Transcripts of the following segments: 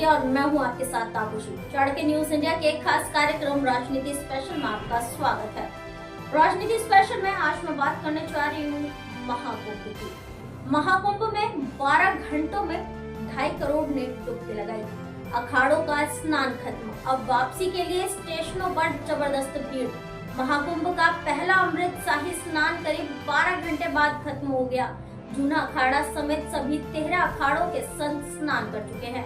और मैं हूं आपके साथ ताबुशी। चाणक्य न्यूज इंडिया के एक खास कार्यक्रम राजनीति स्पेशल में आपका स्वागत है। राजनीति स्पेशल में आज मैं बात करने जा रही हूँ महाकुंभ की। महाकुंभ में 12 घंटों में 2.5 करोड़ ने डुबकी लगाई। अखाड़ों का स्नान खत्म, अब वापसी के लिए स्टेशनों पर जबरदस्त भीड़। महाकुंभ का पहला अमृत शाही स्नान करीब 12 घंटे बाद खत्म हो गया। जूना अखाड़ा समेत सभी 13 अखाड़ों के संत स्नान कर चुके हैं।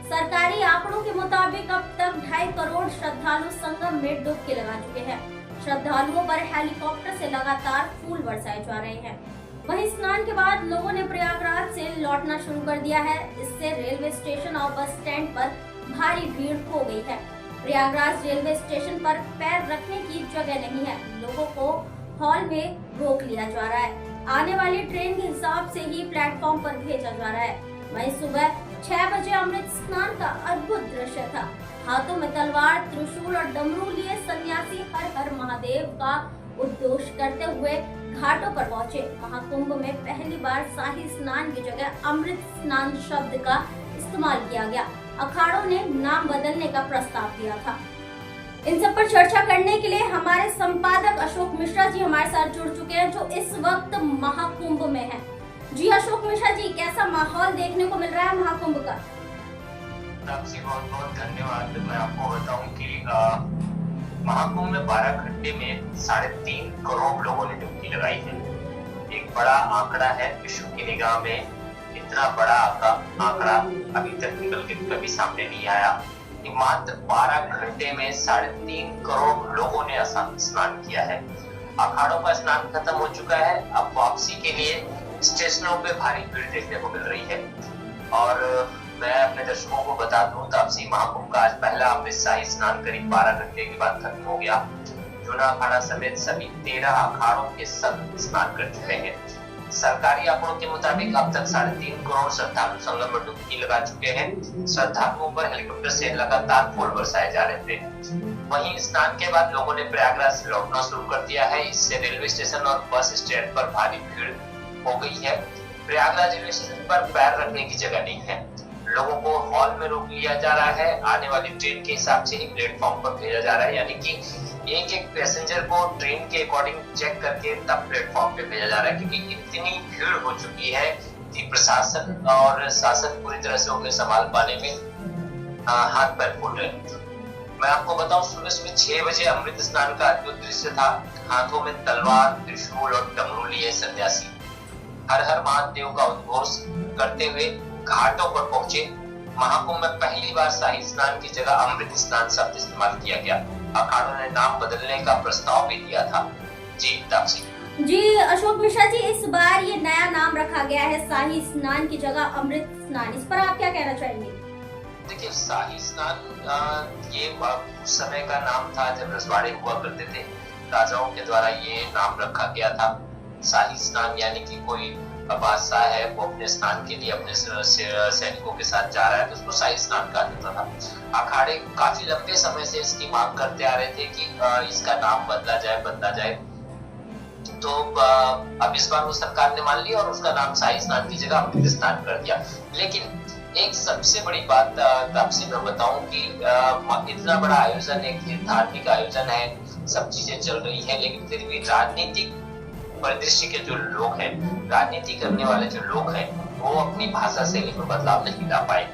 सरकारी आंकड़ों के मुताबिक अब तक 2.5 करोड़ श्रद्धालु संगम में डुबकी लगा चुके हैं। श्रद्धालुओं पर हेलीकॉप्टर से लगातार फूल बरसाए जा रहे हैं। वहीं स्नान के बाद लोगों ने प्रयागराज से लौटना शुरू कर दिया है। इससे रेलवे स्टेशन और बस स्टैंड पर भारी भीड़ हो गई है। प्रयागराज रेलवे स्टेशन पर पैर रखने की जगह नहीं है। लोगों को हॉल में रोक लिया जा रहा है। आने वाली ट्रेन के हिसाब से ही प्लेटफॉर्म पर भेजा जा रहा है। वहीं सुबह 6 बजे अमृत स्नान का अद्भुत दृश्य था। हाथों में तलवार, त्रिशूल और डमरू लिए सन्यासी हर हर महादेव का उद्घोष करते हुए घाटों पर पहुंचे। महाकुंभ में पहली बार शाही स्नान की जगह अमृत स्नान शब्द का इस्तेमाल किया गया। अखाड़ों ने नाम बदलने का प्रस्ताव दिया था। इन सब पर चर्चा करने के लिए हमारे संपादक अशोक मिश्रा जी हमारे साथ जुड़ चुके हैं, जो इस वक्त महाकुंभ में हैं। जी अशोक मिश्रा जी, कैसा माहौल देखने को मिल रहा है महाकुंभ का? आपसे बहुत बहुत धन्यवाद। मैं आपको बताऊं कि महाकुंभ में 12 घंटे में 3.5 करोड़ लोगों ने डुबकी लगाई है। एक बड़ा आंकड़ा है विश्व की निगाह में। इतना बड़ा आंकड़ा अभी तक निकल के कभी सामने नहीं आया। मात्र 12 घंटे में 3.5 करोड़ लोगों ने स्नान किया है। अखाड़ों का स्नान खत्म हो चुका है। अब वापसी के लिए स्टेशनों पे भारी भीड़ देखने को मिल रही है। और मैं अपने दर्शकों को बता दूं, तापसी महाकुंभ का आज पहला अमृत शाही स्नान करीब 12 घंटे के बाद खत्म हो गया। जूना अखाड़ा समेत सभी 13 अखाड़ों के संत स्नान कर चुके हैं। सरकारी आंकड़ों के मुताबिक अब तक 3.5 करोड़ श्रद्धालु संगम में डुबकी लगा चुके हैं। श्रद्धालुओं पर हेलीकॉप्टर से लगातार फूल बरसाए जा रहे थे। वहीं स्नान के बाद लोगों ने प्रयागराज से लौटना शुरू कर दिया है। इससे रेलवे स्टेशन और बस स्टैंड पर भारी भीड़ हो गई है। प्रयागराज रेलवे स्टेशन पर पैर रखने की जगह नहीं है। लोगों को हॉल में रोक लिया जा रहा है। आने वाली ट्रेन के हिसाब से ही प्लेटफॉर्म पर भेजा जा रहा है, यानी कि एक एक पैसेंजर को ट्रेन के अकॉर्डिंग चेक करके तब प्लेटफॉर्म पे भेजा जा रहा है, क्योंकि इतनी भीड़ हो चुकी है कि प्रशासन और शासन पूरी तरह से उन्हें संभाल पाने में हाथ पैर फूल रहे हैं। मैं आपको बताऊं, सुबह 6 बजे अमृत स्नान का अद्भुत दृश्य था। हाथों में तलवार, त्रिशूल और डमरू लिए सन्यासी हर हर महादेव का उद्घोष करते हुए घाटों पर पहुंचे। महाकुंभ में पहली बार शाही स्नान की जगह अमृत स्नान शब्द इस्तेमाल किया गया। अखाड़ों ने नाम बदलने का प्रस्ताव भी दिया था। जी तापसी। जी अशोक मिश्रा जी, इस बार ये नया नाम रखा गया है शाही स्नान की जगह अमृत स्नान, इस पर आप क्या कहना चाहेंगे? देखिए, शाही स्नान ये उस समय का नाम था जब रजवाड़े हुआ करते थे। राजाओं के द्वारा ये नाम रखा गया था। शाही स्नान यानी कि कोई बादशाह है, वो अपने स्नान के लिए अपने सैनिकों के साथ जा रहा है, तो उसको शाही स्नान कहा जाता था। अखाड़े काफी लंबे समय से इसकी मांग करते आ रहे थे कि इसका नाम बदला जाए। तो अब इस बार वो सरकार ने मान लिया और उसका नाम शाही स्नान की जगह अमृत स्नान कर दिया। लेकिन एक सबसे बड़ी बात आपसे मैं बताऊं कि इतना बड़ा आयोजन, एक धार्मिक आयोजन है, सब चीजें चल रही है, लेकिन फिर भी राजनीतिक परिदृश्य के जो लोग हैं, राजनीति करने वाले जो लोग हैं, वो अपनी भाषा शैली में बदलाव नहीं ला पाए।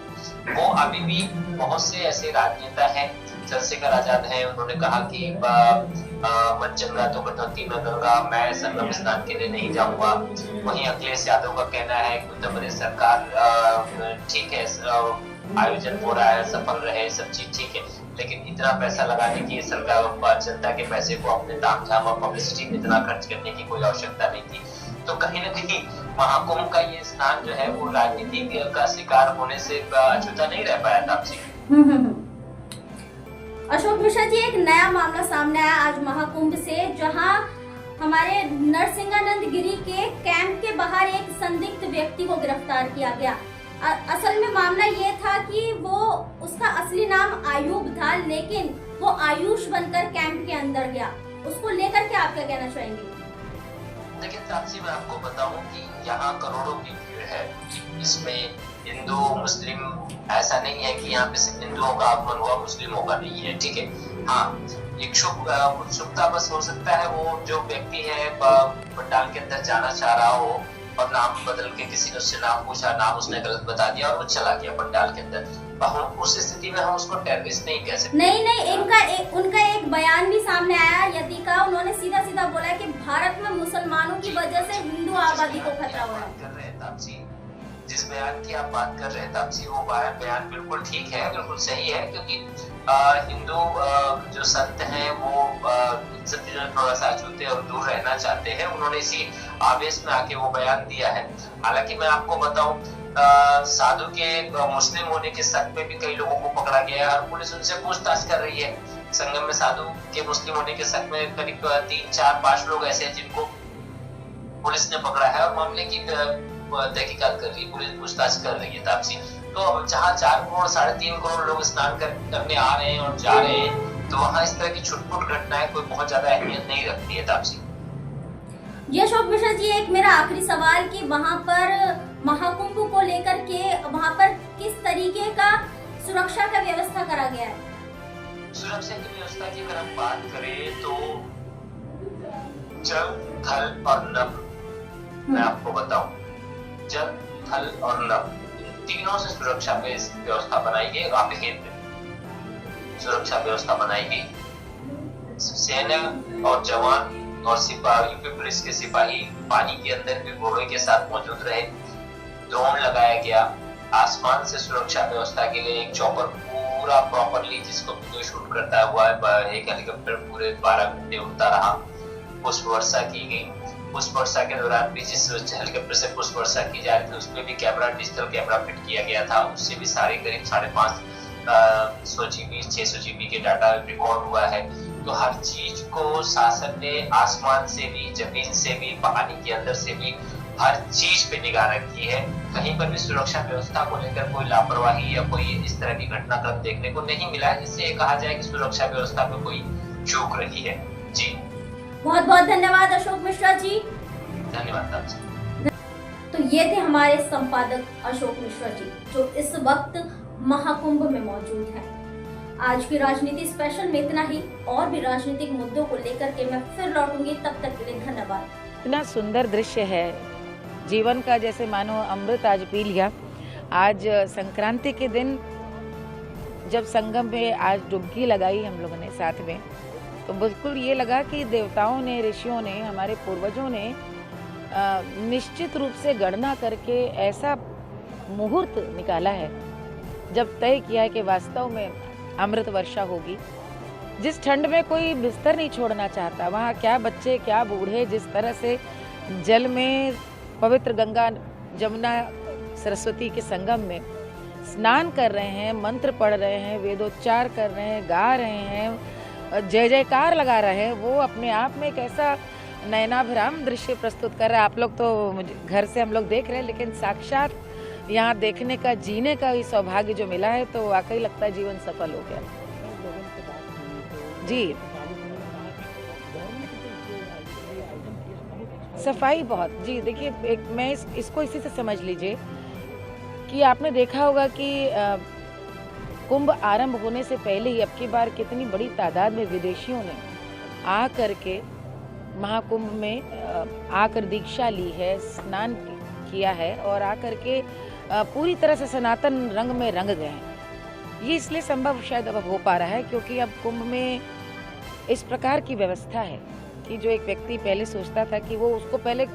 वो अभी भी बहुत से ऐसे राजनेता हैं, चंद्रशेखर आजाद हैं, उन्होंने कहा कि मन चंगा तो कटौती में गंगा, मैं संगम स्नान के लिए नहीं जाऊंगा। वहीं अखिलेश यादव का कहना है कि उत्तर प्रदेश सरकार ठीक है, आयोजन हो रहा है, सफल रहे, सब चीज ठीक है, लेकिन इतना पैसा लगाने की सरकार जनता के पैसे को अपने तामझाम और पब्लिसिटी में इतना खर्च करने की कोई आवश्यकता नहीं थी। तो कहीं न कहीं महाकुंभ का ये स्नान जो है वो राजनीति का शिकार होने से अछूता नहीं रह पाया था। अशोक मिश्रा जी, एक नया मामला सामने आया आज महाकुंभ से, जहां हमारे नरसिंहानंद गिरी के कैंप के बाहर एक संदिग्ध व्यक्ति को गिरफ्तार किया गया। असल में मामला ये था कि वो उसका असली नाम आयूब था, लेकिन वो आयुष बनकर कैंप के अंदर गया। उसको लेकर के आप क्या कहना चाहेंगे? देखिए तापसी, मैं आपको बताऊं कि यहाँ करोड़ों की भीड़ है। इसमें हिंदू मुस्लिम ऐसा नहीं है कि यहाँ पे सिर्फ हिंदुओं का आगमन हुआ, मुस्लिमों का नहीं है, ठीक है। हाँ, उत्सुकता बस हो सकता है वो जो व्यक्ति है पंडाल के अंदर जाना चाह रहा हो और नाम बदल के किसी ने उससे नाम पूछा, नाम उसने गलत बता दिया और वो चला गया पंडाल के अंदर। हम उस स्थिति में हम उसको टेररिस्ट नहीं कह सकते। नहीं, उनका एक बयान भी सामने आया यति का। उन्होंने सीधा सीधा बोला कि भारत में मुसलमानों की वजह से हिंदू आबादी को खतरा हो रहा है। जिस बयान की आप बात कर रहे हैं तापसी, वो बयान बिल्कुल ठीक है, बिल्कुल सही है, क्योंकि हिंदू जो संत हैं वो इज्जत थोड़ा सा अछूते और दूर रहना चाहते हैं। उन्होंने इसी आवेश में आके वो बयान दिया है। हालांकि मैं आपको बताऊं, साधु के मुस्लिम होने के शक में भी कई लोगों को पकड़ा गया है और पुलिस उनसे पूछताछ कर रही है। संगम में साधु के मुस्लिम होने के शक में करीब 3, 4, 5 लोग ऐसे हैं जिनको पुलिस ने पकड़ा है और मामले की तहकीकात कर रही है, पुलिस पूछताछ कर रही है तापसी। तो जहाँ 4 करोड़ 3.5 करोड़ लोग स्नान करने आ रहे हैं और जा रहे हैं, तो वहाँ इस तरह की छुटपुट घटनाएं कोई बहुत ज्यादा अहमियत नहीं रखती है तापसी। ये अशोक मिश्रा जी, एक मेरा आखिरी सवाल कि वहाँ पर महाकुंभ को लेकर के वहाँ पर किस तरीके का सुरक्षा का व्यवस्था करा गया है? सुरक्षा की व्यवस्था की अगर हम बात करें तो जल, थल और नभ, मैं आपको बताऊं, जल, थल और नभ, तीनों से सुरक्षा व्यवस्था बनाई गई। रामखेत में सुरक्षा व्यवस्था बनाई गई। सेना और जवान और सिपाही, यूपी पुलिस के सिपाही पानी के अंदर भी घोड़े के साथ मौजूद रहे। ड्रोन लगाया गया। आसमान से सुरक्षा व्यवस्था के लिए एक चॉपर पूरा प्रॉपरली, जिसको वीडियो शूट करता हुआ एक हेलीकॉप्टर पूरे 12 घंटे उड़ता रहा। पुष्प वर्षा की गई। पुष्प वर्षा के दौरान भी जिस हेलीकॉप्टर से पुष्प वर्षा की जा रही थी उसमें भी डिजिटल कैमरा फिट किया गया था। उससे भी सारे करीब 550 GB 600 GB के डाटा रिकॉर्ड हुआ है। तो हर चीज को शासन ने आसमान से भी, जमीन से भी, पानी के अंदर से भी, हर चीज पे निगाह रखी है। कहीं पर भी सुरक्षा व्यवस्था को लेकर कोई लापरवाही या कोई इस तरह की घटनाक्रम देखने को नहीं मिला है जिससे कहा जाए कि सुरक्षा व्यवस्था में कोई चूक रही है। जी, बहुत बहुत धन्यवाद अशोक मिश्रा जी। धन्यवाद आपसे। तो ये थे हमारे संपादक अशोक मिश्रा जी, जो इस वक्त महाकुंभ में मौजूद है। आज की राजनीति स्पेशल में इतना ही। और भी राजनीतिक मुद्दों को लेकर के मैं फिर लौटूंगी। तब तक के लिए धन्यवाद। इतना सुंदर दृश्य है, जीवन का जैसे मानो अमृत आज पी लिया। आज संक्रांति के दिन जब संगम में आज डुबकी लगाई हम लोगों ने साथ में, तो बिल्कुल ये लगा कि देवताओं ने, ऋषियों ने, हमारे पूर्वजों ने निश्चित रूप से गणना करके ऐसा मुहूर्त निकाला है, जब तय किया है कि वास्तव में अमृत वर्षा होगी। जिस ठंड में कोई बिस्तर नहीं छोड़ना चाहता, वहाँ क्या बच्चे क्या बूढ़े जिस तरह से जल में पवित्र गंगा जमुना सरस्वती के संगम में स्नान कर रहे हैं, मंत्र पढ़ रहे हैं, वेदोच्चार कर रहे हैं, गा रहे हैं, जय जयकार लगा रहे हैं, वो अपने आप में एक ऐसा नयनाभिराम दृश्य प्रस्तुत कर रहा है। आप लोग तो घर से हम लोग देख रहे हैं, लेकिन साक्षात यहाँ देखने का, जीने का भी सौभाग्य जो मिला है, तो वाकई लगता है जीवन सफल हो गया। जी, सफाई बहुत, जी देखिए, एक मैं इसको इसी से समझ लीजिए कि आपने देखा होगा कि कुंभ आरंभ होने से पहले ही अब की बार कितनी बड़ी तादाद में विदेशियों ने आ करके महाकुंभ में आकर दीक्षा ली है, स्नान किया है और आकर के पूरी तरह से सनातन रंग में रंग गए हैं। ये इसलिए संभव शायद अब हो पा रहा है क्योंकि अब कुंभ में इस प्रकार की व्यवस्था है कि जो एक व्यक्ति पहले सोचता था कि वो उसको पहले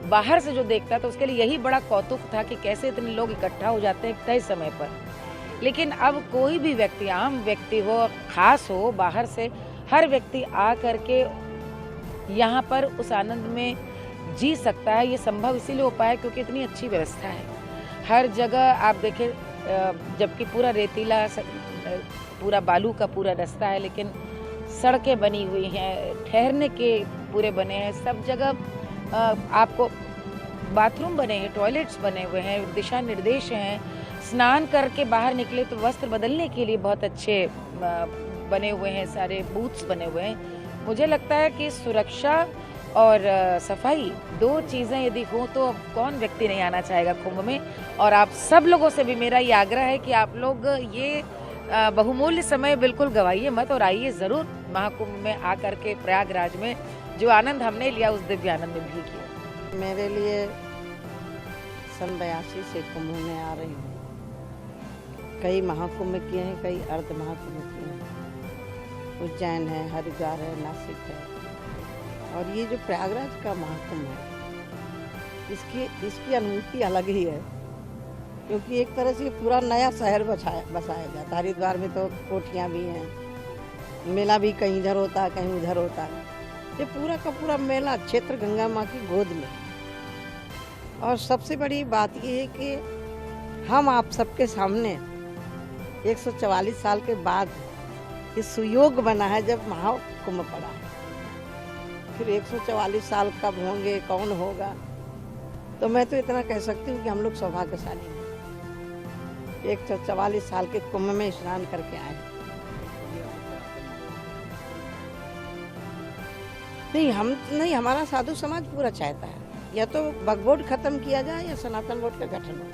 बाहर से जो देखता था उसके लिए यही बड़ा कौतुक था कि कैसे इतने लोग इकट्ठा हो जाते हैं तय समय पर। लेकिन अब कोई भी व्यक्ति, आम व्यक्ति हो, खास हो, बाहर से हर व्यक्ति आ करके यहाँ पर उस आनंद में जी सकता है। ये संभव इसीलिए हो पाया क्योंकि इतनी अच्छी व्यवस्था है। हर जगह आप देखें, जबकि पूरा रेतीला, पूरा बालू का पूरा रास्ता है, लेकिन सड़कें बनी हुई हैं, ठहरने के पूरे बने हैं, सब जगह आपको बाथरूम बने हैं, टॉयलेट्स बने हुए हैं, दिशा निर्देश हैं। स्नान करके बाहर निकले तो वस्त्र बदलने के लिए बहुत अच्छे बने हुए हैं, सारे बूथ्स बने हुए हैं। मुझे लगता है कि सुरक्षा और सफाई, दो चीज़ें यदि हों तो अब कौन व्यक्ति नहीं आना चाहेगा कुंभ में। और आप सब लोगों से भी मेरा ये आग्रह है कि आप लोग ये बहुमूल्य समय बिल्कुल गवाइए मत और आइए ज़रूर महाकुंभ में आकर के प्रयागराज में जो आनंद हमने लिया उस दिव्य आनंद में भी किया। मेरे लिए सन 82 से कुंभ में आ रही हूँ। कई महाकुंभ किए हैं, कई अर्ध महाकुंभ किए हैं। उज्जैन है, हरिद्वार है, नासिक है, और ये जो प्रयागराज का महाकुंभ है इसकी अनुभूति अलग ही है, क्योंकि एक तरह से पूरा नया शहर बसाया जाता है। हरिद्वार में तो कोठियाँ भी हैं, मेला भी कहीं इधर होता है कहीं उधर होता है। ये पूरा का पूरा मेला क्षेत्र गंगा माँ की गोद में है। और सबसे बड़ी बात ये है कि हम आप सबके सामने 144 साल के बाद ये सुयोग बना है जब महाकुंभ पड़ा है। फिर 144 साल कब होंगे, कौन होगा, तो मैं तो इतना कह सकती हूँ कि हम लोग सौभाग्यशाली हैं, 144 साल के कुंभ में स्नान करके आए। नहीं, हमारा साधु समाज पूरा चाहता है या तो वक्फ बोर्ड खत्म किया जाए या सनातन बोर्ड का गठन हो,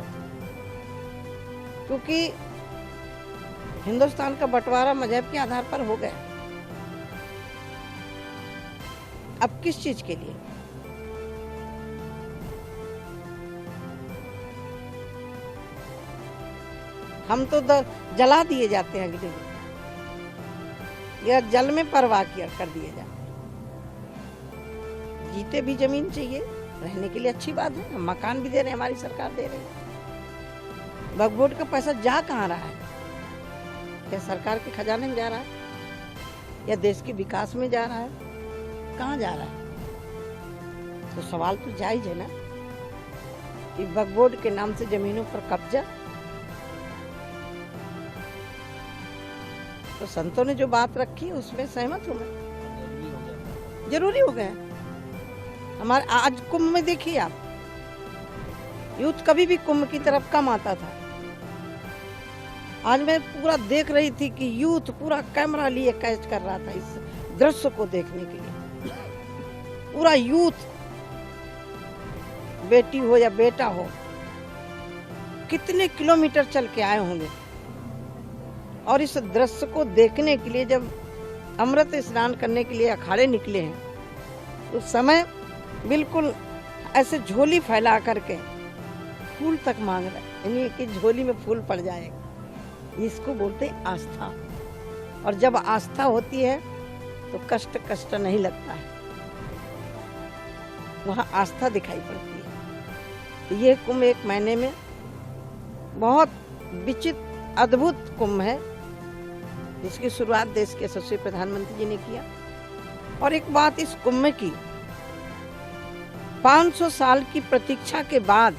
क्योंकि हिंदुस्तान का बंटवारा मजहब के आधार पर हो गया। अब किस चीज के लिए? हम तो जला दिए जाते हैं अगले दिन, या जल में परवाह कर दिए जाते हैं। जीते भी जमीन चाहिए, रहने के लिए अच्छी बात है, हम मकान भी दे रहे हैं, हमारी सरकार दे रही है। वक्फ बोर्ड का पैसा जा कहाँ रहा है? क्या सरकार के खजाने में जा रहा है या देश के विकास में जा रहा है? कहाँ जा रहा है? तो सवाल तो जायज है ना कि वक्फ बोर्ड के नाम से जमीनों पर कब्जा। तो संतों ने जो बात रखी उसमें सहमत हूं मैं, जरूरी हो गया। हमारे आज कुंभ में देखिए आप, यूथ कभी भी कुंभ की तरफ कम आता था। आज मैं पूरा देख रही थी कि यूथ पूरा कैमरा लिए कैच कर रहा था इस दृश्य को देखने के लिए। पूरा यूथ, बेटी हो या बेटा हो, कितने किलोमीटर चल के आए होंगे और इस दृश्य को देखने के लिए जब अमृत स्नान करने के लिए अखाड़े निकले हैं तो समय बिल्कुल ऐसे झोली फैला करके फूल तक मांग रहे, यानी कि झोली में फूल पड़ जाएगा। इसको बोलते हैं आस्था। और जब आस्था होती है तो कष्ट नहीं लगता है, वहाँ आस्था दिखाई पड़ती है। ये कुंभ एक महीने में बहुत विचित्र अद्भुत कुंभ है, जिसकी शुरुआत देश के यशस्वी प्रधानमंत्री जी ने किया। और एक बात इस कुंभ में की, 500 साल की प्रतीक्षा के बाद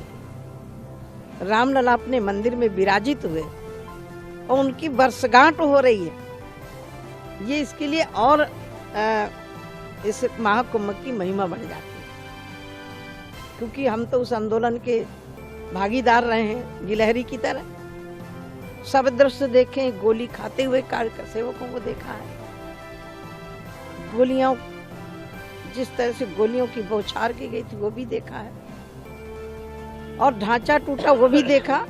रामलला अपने मंदिर में विराजित हुए और उनकी वर्षगांठ हो रही है। ये इसके लिए और इस महाकुंभ की महिमा बढ़ जाती है, क्योंकि हम तो उस आंदोलन के भागीदार रहे हैं गिलहरी की तरह। सब दृश्य देखें, गोली खाते हुए कार्य सेवकों को देखा है, गोलियां जिस तरह से गोलियों की बौछार की गई थी वो भी देखा है, और ढांचा टूटा वो भी देखा।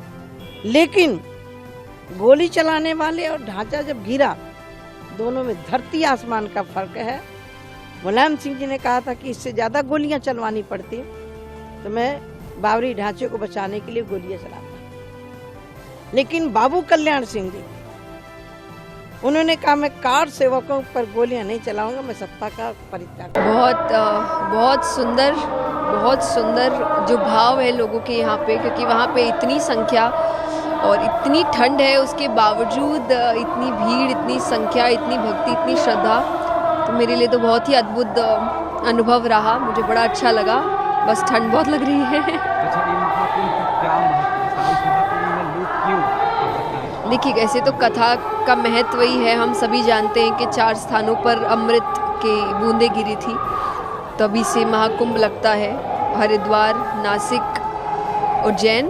लेकिन गोली चलाने वाले और ढांचा जब गिरा, दोनों में धरती आसमान का फर्क है। मुलायम सिंह जी ने कहा था कि इससे ज्यादा गोलियां चलवानी पड़ती तो मैं बाबरी ढांचे को बचाने के लिए गोलियां चलाता, लेकिन बाबू कल्याण सिंह जी उन्होंने कहा मैं कार सेवकों पर गोलियां नहीं चलाऊंगा, मैं सत्ता का परित्याग। बहुत सुंदर जो भाव है लोगों के यहाँ पे, क्योंकि वहाँ पे इतनी संख्या और इतनी ठंड है, उसके बावजूद इतनी भीड़, इतनी संख्या, इतनी भक्ति, इतनी श्रद्धा, तो मेरे लिए तो बहुत ही अद्भुत अनुभव रहा। मुझे बड़ा अच्छा लगा, बस ठंड बहुत लग रही है। देखिए, ऐसे तो कथा का महत्व ही है, हम सभी जानते हैं कि 4 स्थानों पर अमृत की बूंदें गिरी थी, तभी से महाकुंभ लगता है। हरिद्वार, नासिक, उज्जैन